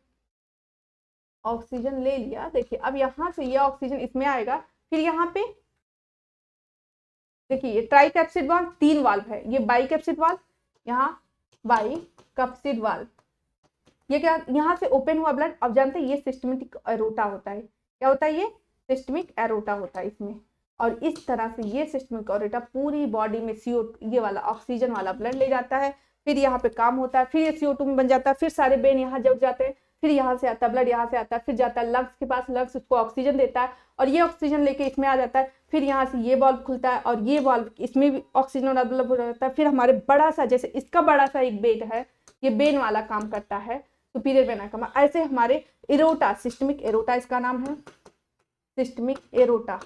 ऑक्सीजन ले लिया, देखिए अब यहां से ये ऑक्सीजन इसमें आएगा, फिर यहाँ पे देखिए ये ट्राइकैप्सिड वाल्व, 3 वाल्व है, ये बाइकैप्सिड वाल्व, यहाँ बाइकैप्सिड वाल्व, ये क्या, यहाँ से ओपन हुआ ब्लड, अब जानते हैं ये सिस्टमिक एरोटा होता है, क्या होता है, ये सिस्टमिक एरोटा होता है इसमें, और इस तरह से ये सिस्टमिक एरोटा पूरी बॉडी में CO2 ये वाला ऑक्सीजन वाला ब्लड ले जाता है, फिर यहाँ पे काम होता है, फिर ये CO2 में बन जाता है, फिर सारे बेन यहाँ जुड़ जाते हैं, फिर यहाँ से आता है ब्लड, यहाँ से आता है, फिर जाता है लंग्स के पास, लंग्स उसको ऑक्सीजन देता है और ये ऑक्सीजन लेके इसमें आ जाता है, फिर यहाँ से ये वाल्व खुलता है और ये वाल्व इसमें भी ऑक्सीजन वाला ब्लड हो जाता है, फिर हमारे बड़ा सा, जैसे इसका बड़ा सा एक बेन है, ये बेन वाला काम करता है, सुपीरियर वेना का, ऐसे हमारे एरोटा, सिस्टमिक एरोटा इसका नाम है, सिस्टमिक एरोटा,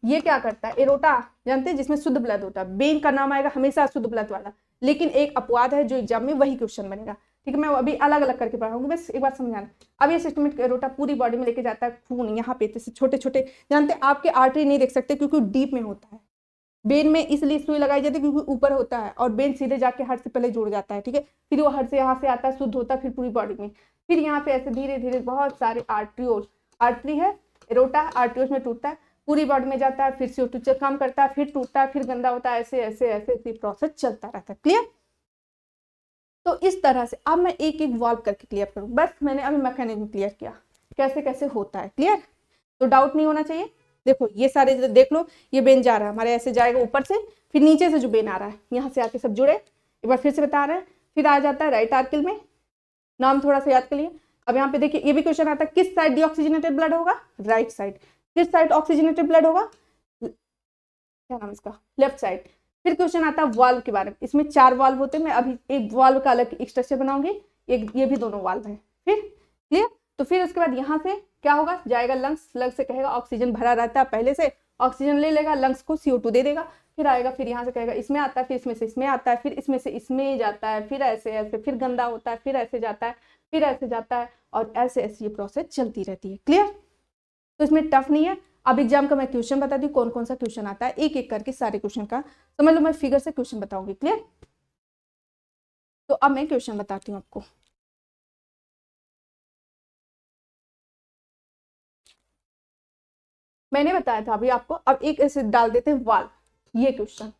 ये क्या करता है, एरोटा जानते हैं जिसमें शुद्ध ब्लड होता है, बेन का नाम आएगा हमेशा शुद्ध ब्लड वाला, लेकिन एक अपवाद है जो एग्जाम में वही क्वेश्चन बनेगा, ठीक है, मैं अभी अलग अलग करके पढ़ाऊंगी, बस एक बार समझाना। अब ये सिस्टमिक एरोटा पूरी बॉडी में लेके जाता है खून, यहाँ पे छोटे छोटे, जानते हैं आपके आर्टरी नहीं देख सकते क्योंकि डीप में होता है, बेन में इसलिए सुई लगाई जाती है क्योंकि ऊपर होता है और बेन सीधे जाके हार्ट से पहले जुड़ जाता है, ठीक है, फिर वो हार्ट से यहाँ से आता है, शुद्ध होता है, फिर पूरी बॉडी में, फिर यहाँ पे ऐसे धीरे धीरे बहुत सारे आर्ट्रियोल, आर्टरी है, एरोटा आर्ट्रियोस में टूटता है, पूरी बॉडी में जाता है, फिर CO2 काम करता है, फिर टूटता है, फिर गंदा होता है, ऐसे ऐसे ऐसे ऐसे प्रोसेस चलता रहता है, क्लियर। तो इस तरह से अब मैं एक एक वॉल्व करके क्लियर करूँ, बस मैंने अभी मैकेनिज्म क्लियर किया कैसे कैसे होता है, क्लियर, तो डाउट नहीं होना चाहिए। देखो ये सारे देख लो, ये बेन जा रहा है हमारे, ऐसे जाएगा ऊपर से, फिर नीचे से जो बेन आ रहा है यहाँ से आके सब जुड़े, एक बार फिर से बता रहे हैं, फिर आ जाता है राइट आर्किल में, नाम थोड़ा सा याद कर लिए। अब यहाँ पे देखिए ये भी क्वेश्चन आता है, किस साइड डीऑक्सीजनेटेड ब्लड होगा, राइट साइड, किस साइड ऑक्सीजनेटेड ब्लड होगा, क्या नाम इसका, लेफ्ट साइड। फिर क्वेश्चन आता है वाल्व के बारे में, इसमें 4 वाल्व होते हैं, मैं अभी एक वाल्व का अलग स्ट्रक्चर बनाऊंगी, ये भी दोनों वाल्व हैं, फिर क्लियर। तो फिर उसके बाद यहाँ से क्या होगा, जाएगा लंग्स, लंग्स से कहेगा ऑक्सीजन भरा रहता है पहले से, ऑक्सीजन ले लेगा, लंग्स को CO2 दे देगा, फिर आएगा, फिर यहाँ से कहेगा इसमें आता है, फिर इसमें से इसमें आता है, फिर इसमें से इसमें जाता है, फिर ऐसे ऐसे, फिर गंदा होता है, फिर ऐसे जाता है, फिर ऐसे जाता है, और ऐसे ऐसे ये प्रोसेस चलती रहती है। क्लियर? तो इसमें टफ नहीं है। अब एग्जाम का मैं क्वेश्चन बताती हूँ, कौन कौन सा क्वेश्चन आता है, एक एक करके सारे क्वेश्चन का समझ लो, मैं फिगर से क्वेश्चन बताऊंगी। क्लियर? तो अब मैं क्वेश्चन बताती हूँ आपको। मैंने बताया था अभी आपको, अब एक ऐसे डाल देते हैं वाल्व, ये क्वेश्चन।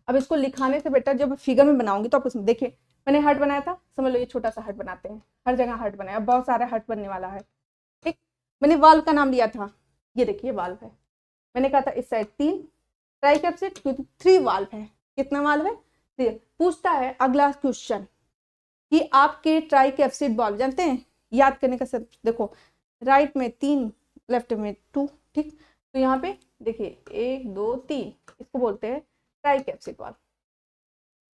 अब इसको लिखाने से बेटर जब फिगर में बनाऊंगी तो आप उसमें देखिए, मैंने हार्ट बनाया था, समझ लो ये छोटा सा हार्ट बनाते हैं, हर जगह हार्ट बनाया, बहुत सारा हार्ट बनने वाला है। ठीक, मैंने वाल्व का नाम लिया था, ये देखिए वाल्व है। मैंने कहा था इस साइड 3 ट्राइकैप्सिड, क्योंकि 3 वाल्व है। कितना वाल्व है? 3। पूछता है अगला क्वेश्चन कि आपके ट्राइकैप्सिड वाल्व जानते हैं? याद करने का सब देखो, राइट में 3, लेफ्ट में 2। ठीक, तो यहाँ पे देखिए 1 2 3, इसको बोलते हैं ट्राइकैप्सिड वाल्व।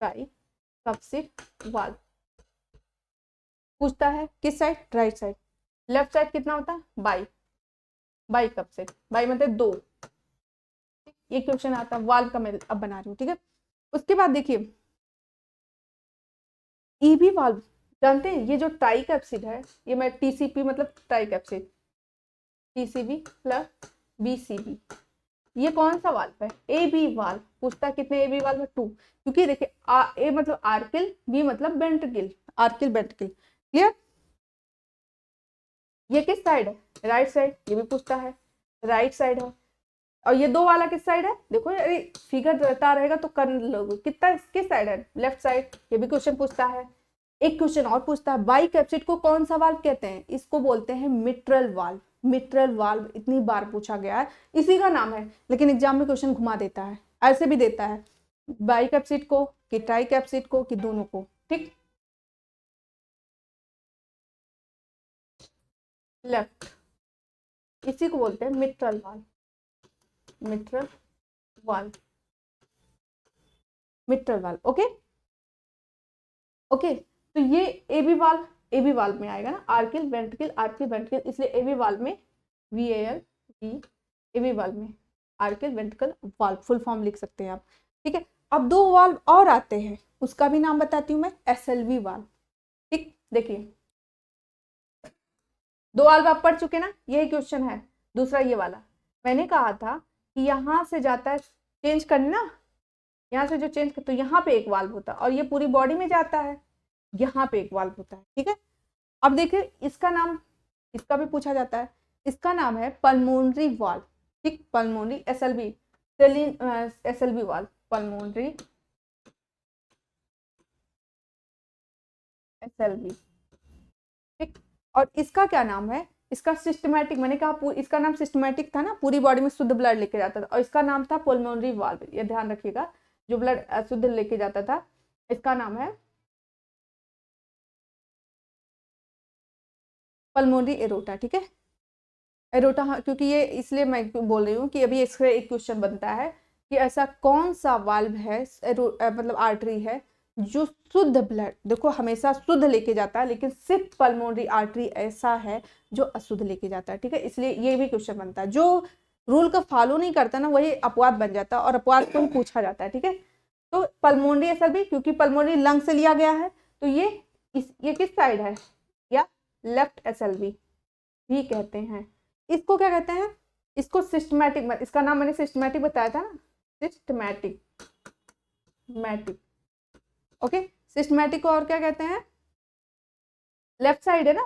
ट्राइकैप्सिड वाल्व पूछता है किस side? Right side. Left side कितना होता है? बाइकैप्सिड, बाई मतलब 2। ये क्वेश्चन आता है वाल्व का, मैं अब बना रही हूँ। ठीक है, उसके बाद देखिए ईबी वाल्व जानते हैं? ये जो ट्राइकैप्सिड है, ये मैं TCP मतलब ट्राइकैप्सिड, TCB प्लस BCB, ये कौन सा वाल्व है? AB valve. पूछता कितने AB वाल्व है? 2, क्योंकि देखिए A मतलब आर्किल, B मतलब वेंट्रिकल, आर्किल वेंट्रिकल। क्लियर? ये किस साइड है? राइट साइड, ये भी पूछता है, राइट साइड है। और ये 2 वाला किस साइड है? देखो अरे फिगर रहता रहेगा तो कर लोगे, कितना किस साइड है? लेफ्ट साइड, ये भी क्वेश्चन पूछता है। एक क्वेश्चन और पूछता है बाइकैप्सिड को कौन सा वाल्व कहते हैं? इसको बोलते हैं मिट्रल वाल्व। मिट्रल वाल्व इतनी बार पूछा गया है, इसी का नाम है, लेकिन एग्जाम में क्वेश्चन घुमा देता है, ऐसे भी देता है, बाइकैप्सिड को कि ट्राइकैप्सिड को कि दोनों को। ठीक, लेफ्ट, इसी को बोलते हैं mitral valve. Mitral valve, mitral valve. Okay okay, तो ये एबी वाल्व में आएगा ना, आर्किल वेंट्रिकल, आर्किल वेंट्रिकल, इसलिए एबी वाल्व में VAL V, एबी वाल्व में आर्किल वेंट्रिकल वाल्व, फुल फॉर्म लिख सकते हैं आप। ठीक है, अब 2 वाल्व और आते हैं, उसका भी नाम बताती हूँ मैं, SLV वाल्व। ठीक, देखिए 2 वाल्व आप पढ़ चुके ना, यही क्वेश्चन है। दूसरा ये वाला, मैंने कहा था कि यहाँ से जाता है चेंज करने ना, यहाँ से जो चेंज कर, तो यहाँ पे एक वाल्व होता है, और ये पूरी बॉडी में जाता है, यहाँ पे एक वाल्व होता है। ठीक है, अब देखिए इसका नाम, इसका भी पूछा जाता है, इसका नाम है पल्मोनरी वाल्व। ठीक, pulmonary SLV, SLV valve, pulmonary SLV। ठीक, और इसका क्या नाम है? इसका सिस्टमैटिक, मैंने कहा इसका नाम सिस्टमैटिक था ना, पूरी बॉडी में शुद्ध ब्लड लेके जाता था, और इसका नाम था पल्मोनरी वाल्व। ये ध्यान रखिएगा, जो ब्लड शुद्ध लेके जाता था, इसका नाम है पल्मोनरी एरोटा। ठीक है, एरोटा, हाँ, क्योंकि ये इसलिए मैं बोल रही हूँ कि अभी इसका एक क्वेश्चन बनता है कि ऐसा कौन सा वाल्व है, मतलब आर्टरी है जो शुद्ध ब्लड, देखो हमेशा शुद्ध लेके जाता है, लेकिन सिर्फ पल्मोनरी आर्टरी ऐसा है जो अशुद्ध लेके जाता है। ठीक है, इसलिए ये भी क्वेश्चन बनता है, जो रूल का फॉलो नहीं करता ना वही अपवाद बन जाता है, और अपवाद को ही पूछा जाता है। ठीक है, तो पल्मोनरी ऐसा भी, क्योंकि पल्मोनरी लंग से लिया गया है, तो ये किस साइड है? या लेफ्ट SLV भी कहते हैं। इसको क्या कहते हैं? इसको सिस्टमैटिक, इसका नाम मैंने सिस्टमैटिक बताया था ना, सिस्टमैटिक, मैटिक। ओके, सिस्टमैटिक को और क्या कहते हैं? लेफ्ट साइड है ना,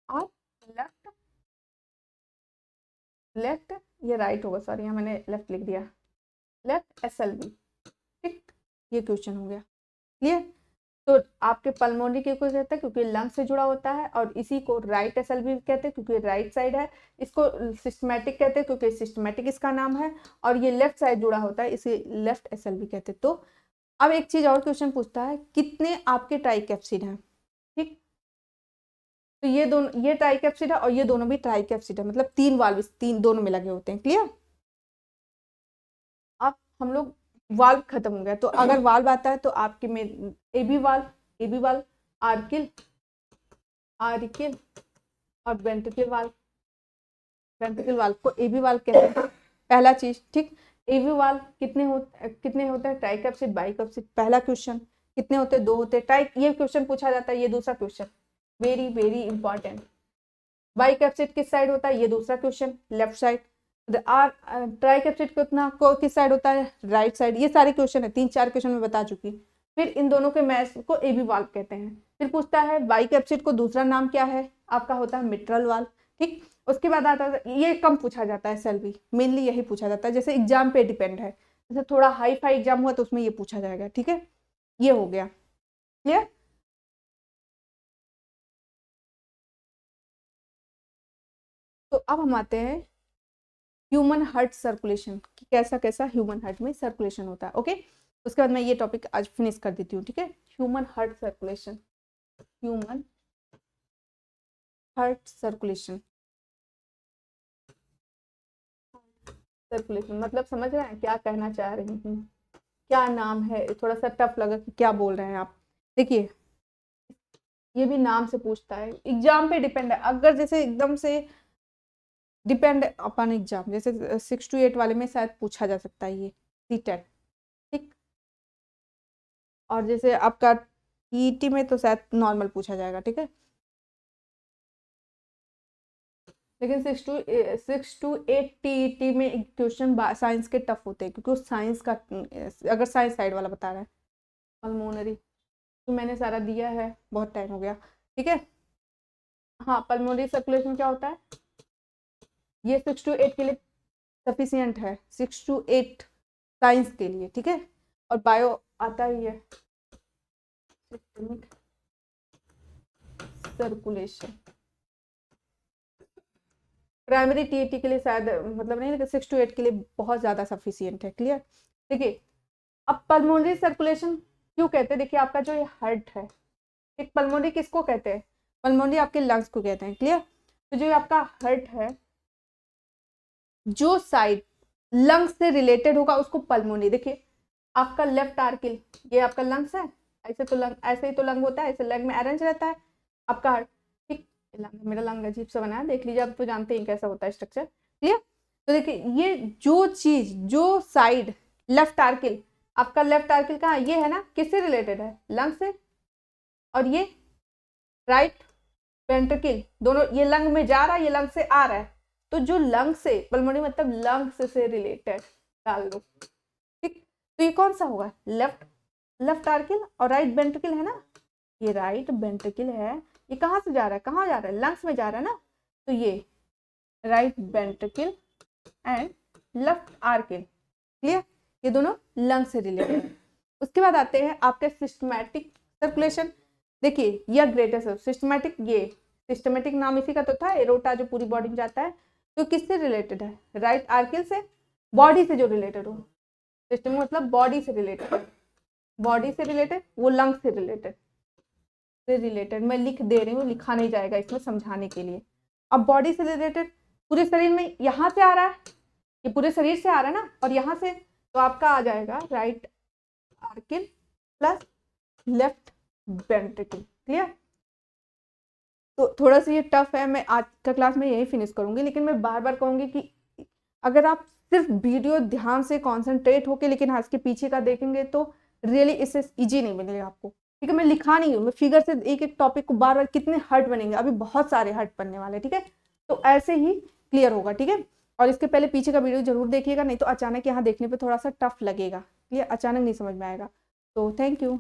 और लेफ्ट, लेफ्ट, ये राइट होगा, सॉरी यहाँ मैंने लेफ्ट लिख दिया, लेफ्ट SLV। ठीक, ये क्वेश्चन हो गया। क्लियर? तो आपके पल्मोनरी क्यों कहते हैं? क्योंकि लंग से जुड़ा होता है, और इसी को राइट SLV कहते हैं क्योंकि राइट साइड है। इसको सिस्टमैटिक कहते हैं क्योंकि सिस्टमैटिक इसका नाम है, और ये लेफ्ट साइड जुड़ा होता है, इसे लेफ्ट SLV कहते हैं। तो अब एक चीज और क्वेश्चन पूछता है, कितने आपके ट्राइकैप्सिड हैं? ठीक, तो ये दोनों, ये ट्राइकैप्सिड है और ये दोनों भी ट्राइकैप्सिड है, मतलब 3 वाल्व, 3 दोनों में लगे होते हैं। क्लियर? अब हम लोग वाल्व खत्म हो गया, तो अगर वाल्व आता है तो आपके में एबी वाल्व, आर्किल, आर्किल और वेंट्रिकल वाल्व। वेंट्रिकल वाल्व को एवी वाल्व कहते हैं, पहला चीज, ठीक। एवी वाल्व कितने होते हैं, ट्राइकैप्सिड बाइकैप्सिड, पहला क्वेश्चन। कितने होते हैं, 2 होते हैं। ट्राई, ये क्वेश्चन पूछा जाता है, ये दूसरा question, very very important. Bicuspid किस साइड होता है, ये दूसरा क्वेश्चन, लेफ्ट साइड। ट्राइकैप्सिड कितना किस साइड होता है, राइट साइड। ये सारे क्वेश्चन है, 3-4 क्वेश्चन मैं बता चुकी। फिर इन दोनों के मैच को एवी वाल्व कहते हैं। फिर पूछता है बाइकैप्सिड को दूसरा नाम क्या है, आपका होता है मिट्रल वाल्व, ठीक। उसके बाद आता है, ये कम पूछा जाता है सेल्वी, मेनली यही पूछा जाता है, जैसे एग्जाम पे डिपेंड है, जैसे थोड़ा हाई फाई एग्जाम हुआ तो उसमें ये पूछा जाएगा, ठीक है। ये हो गया क्लियर। तो अब हम आते हैं ह्यूमन हार्ट सर्कुलेशन, कि कैसा कैसा ह्यूमन हार्ट में सर्कुलेशन होता है, ओके। उसके बाद मैं ये टॉपिक आज फिनिश कर देती हूँ, ठीक है। Human heart circulation, human heart circulation, circulation मतलब समझ रहे हैं क्या कहना चाह रही हूँ, क्या नाम है, थोड़ा सा टफ लगा कि क्या बोल रहे हैं आप। देखिए ये भी नाम से पूछता है, एग्जाम पे डिपेंड है, अगर जैसे एकदम से डिपेंड अपॉन एग्जाम, जैसे 6 to 8 वाले में शायद पूछा जा सकता है ये सीटेट, ठीक। और जैसे आपका टीईटी में तो शायद नॉर्मल पूछा जाएगा, ठीक है। लेकिन 6 to 8 टीईटी में क्वेश्चन साइंस के टफ होते हैं, क्योंकि साइंस का, अगर साइंस साइड वाला बता रहा है, पल्मोनरी तो मैंने सारा दिया है, बहुत टाइम हो गया, ठीक है। हाँ, पल्मोनरी सर्कुलेशन क्या होता है, ये 6 to 8 के लिए सफिशियंट है, 6 to 8 साइंस के लिए, ठीक है। और बायो आता ही है, सर्कुलेशन प्राइमरी टीईटी के लिए शायद मतलब नहीं, लेकिन 6 to 8 के लिए बहुत ज़्यादा सफिशियंट है, क्लियर। देखिए अब पल्मोनरी सर्कुलेशन क्यों कहते हैं, देखिए आपका जो ये हार्ट है, एक पल्मोनरी किसको कहते हैं, पल्मोनरी आपके लंग्स को कहते हैं, क्लियर। तो जो आपका हार्ट है, जो साइड लंग्स से रिलेटेड होगा उसको पल्मोनरी। देखिए आपका लेफ्ट आर्किल, ये आपका लंग्स है, ऐसे तो लंग, ऐसे ही तो लंग होता है, ऐसे लंग में अरेंज रहता है आपका हार्ट, ठीक। मेरा लंग अजीब सा बना है, देख लीजिए, आप तो जानते हैं कैसा होता है स्ट्रक्चर, क्लियर। तो देखिए ये जो चीज, जो साइड लेफ्ट आर्किल, आपका लेफ्ट आर्किल कहाँ, ये है ना, किससे रिलेटेड है, लंग से। और ये राइट वेंट्रिकल, दोनों ये लंग में जा रहा है, ये लंग से आ रहा है, तो जो लंग से, पल्मोनरी मतलब लंग्स से रिलेटेड डाल दो, ठीक। तो ये कौन सा होगा, लेफ्ट आर्किल और राइट वेंट्रिकल है ना, ये राइट वेंट्रिकल है, ये कहाँ से जा रहा है, कहाँ जा रहा है, लंग्स में जा रहा है ना, तो ये right ventricle and left auricle, clear. ये दोनों लंग से रिलेटेड है। उसके बाद आते हैं आपके सिस्टमैटिक सर्कुलेशन। देखिए यह ग्रेटेस्ट सिस्टमैटिक, ये सिस्टमैटिक नाम इसी का तो था, एरोटा जो पूरी बॉडी में जाता है, तो किससे रिलेटेड है, राइट आर्किल से, बॉडी से जो रिलेटेड हो, सिस्टम मतलब बॉडी से रिलेटेड, बॉडी से रिलेटेड, वो लंग से रिलेटेड, मैं लिख दे रही हूँ, लिखा नहीं जाएगा इसमें समझाने के लिए। अब बॉडी से रिलेटेड पूरे शरीर में, यहाँ से आ रहा है, ये पूरे शरीर से आ रहा है ना, और यहाँ से तो आपका आ जाएगा right auricle plus left ventricle, clear. तो थोड़ा सा ये टफ है, मैं आज का क्लास में यही फिनिश करूंगी, लेकिन मैं बार बार कहूंगी कि अगर आप सिर्फ वीडियो ध्यान से कॉन्सेंट्रेट होके लेकिन आज के पीछे का देखेंगे तो रियली इससे इजी नहीं मिलेगा आपको, ठीक है। मैं लिखा नहीं हूँ, मैं फिगर से एक एक टॉपिक को बार बार, कितने हर्ट बनेंगे, अभी बहुत सारे हर्ट बनने वाले, ठीक है। तो ऐसे ही क्लियर होगा, ठीक है। और इसके पहले पीछे का वीडियो जरूर देखिएगा, नहीं तो अचानक यहाँ देखने पे थोड़ा सा टफ लगेगा, क्लियर, अचानक नहीं समझ में आएगा। तो थैंक यू।